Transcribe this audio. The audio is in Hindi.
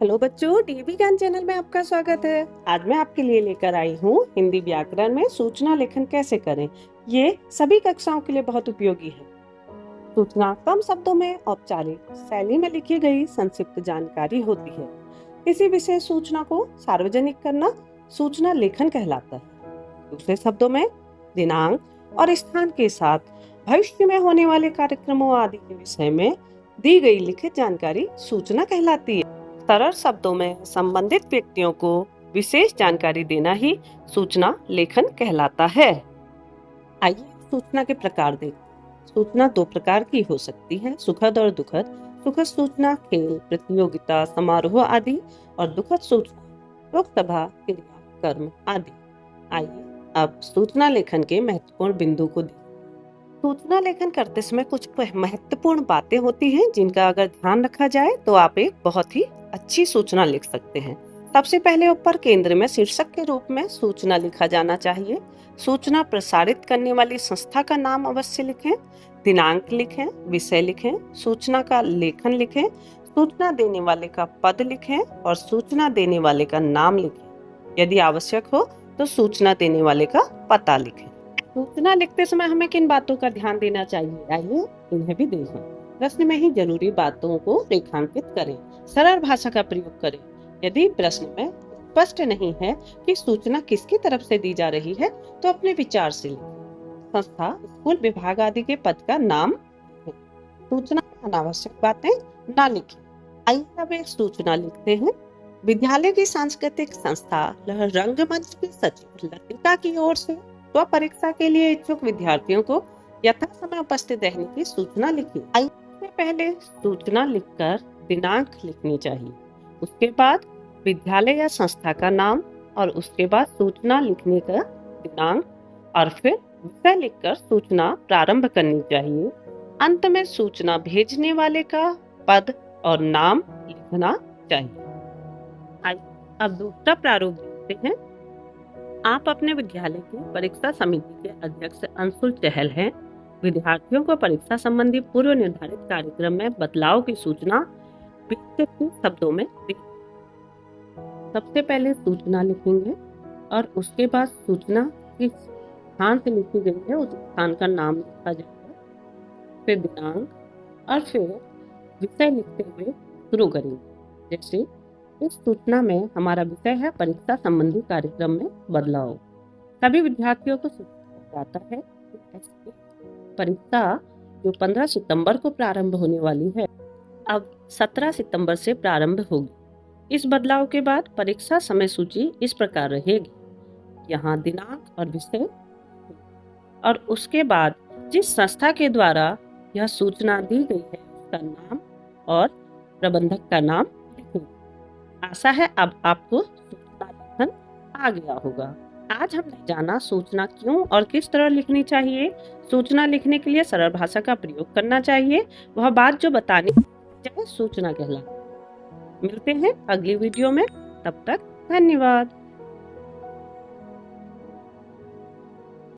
हेलो बच्चों, डीबी ज्ञान चैनल में आपका स्वागत है। आज मैं आपके लिए लेकर आई हूँ हिंदी व्याकरण में सूचना लेखन कैसे करें। ये सभी कक्षाओं के लिए बहुत उपयोगी है। सूचना कम शब्दों में औपचारिक शैली में लिखी गई संक्षिप्त जानकारी होती है। किसी विशेष सूचना को सार्वजनिक करना सूचना लेखन कहलाता है। दूसरे शब्दों में दिनांक और स्थान के साथ भविष्य में होने वाले कार्यक्रमों आदि के विषय में दी गई लिखित जानकारी सूचना कहलाती है। सरल शब्दों में संबंधित व्यक्तियों को विशेष जानकारी देना ही सूचना लेखन कहलाता है। आइए सूचना के प्रकार देखते हैं। सूचना दो प्रकार की हो सकती है, सुखद और दुखद। सुखद सूचना खेल, प्रतियोगिता, समारोह आदि, और दुखद सूचना लोकसभा, क्रिया, कर्म आदि। आइए अब सूचना लेखन के महत्वपूर्ण बिंदु को देखें। सूचना लेखन करते समय कुछ महत्वपूर्ण बातें होती हैं जिनका अगर ध्यान रखा जाए तो आप एक बहुत ही अच्छी सूचना लिख सकते हैं। सबसे पहले ऊपर केंद्र में शीर्षक के रूप में सूचना लिखा जाना चाहिए। सूचना प्रसारित करने वाली संस्था का नाम अवश्य लिखें, दिनांक लिखें, विषय लिखें, सूचना का लेखन लिखें, सूचना देने वाले का पद लिखें और सूचना देने वाले का नाम लिखें। यदि आवश्यक हो तो सूचना देने वाले का पता लिखें। सूचना लिखते समय हमें किन बातों का ध्यान देना चाहिए, आइए इन्हें भी देखें। प्रश्न में ही जरूरी बातों को रेखांकित करें, सरल भाषा का प्रयोग करें। यदि प्रश्न में स्पष्ट नहीं है कि सूचना किसकी तरफ से दी जा रही है तो अपने विचार से लिखें। संस्था, स्कूल, विभाग आदि के पद का नाम लिखें। सूचना में अनावश्यक बातें ना लिखें। आइए अब एक सूचना लिखते हैं। विद्यालय की सांस्कृतिक संस्था रंगमंच की सचिव लतिका की ओर से तो परीक्षा के लिए इच्छुक विद्यार्थियों को यथा समय उपस्थित रहने की सूचना लिखी। इससे पहले सूचना लिखकर दिनांक लिखनी चाहिए, उसके बाद विद्यालय या संस्था का नाम और उसके बाद सूचना लिखने का दिनांक और फिर विषय लिखकर सूचना प्रारंभ करनी चाहिए। अंत में सूचना भेजने वाले का पद और नाम लिखना चाहिए। अब दूसरा प्रारूप देखते हैं। आप अपने विद्यालय की परीक्षा समिति के अध्यक्ष अंशुल चहल हैं। विद्यार्थियों को परीक्षा संबंधी पूर्व निर्धारित कार्यक्रम में बदलाव की सूचना 20 से 30 शब्दों में दें। सबसे पहले सूचना लिखेंगे और उसके बाद सूचना किस स्थान से लिखी गई है उस स्थान का नाम लिखा जाएगा, फिर दिनांक और फिर विषय लिखते हुए शुरू करेंगे। जैसे इस सूचना में हमारा विषय है परीक्षा संबंधी कार्यक्रम में बदलाव। सभी विद्यार्थियों को सूचित जाता है कि परीक्षा जो 15 सितंबर को प्रारंभ होने वाली है अब 17 सितंबर से प्रारंभ होगी। इस बदलाव के बाद परीक्षा समय सूची इस प्रकार रहेगी। यहाँ दिनांक और विषय और उसके बाद जिस संस्था के द्वारा यह सूचना दी गई है उसका नाम और प्रबंधक का नाम। आशा है अब आपको सूचना लेखन आ गया होगा। आज हमने जाना सूचना क्यों और किस तरह लिखनी चाहिए। सूचना लिखने के लिए सरल भाषा का प्रयोग करना चाहिए, वह बात जो बतानी चाहिए सूचना कहलाती है। मिलते हैं अगली वीडियो में, तब तक धन्यवाद।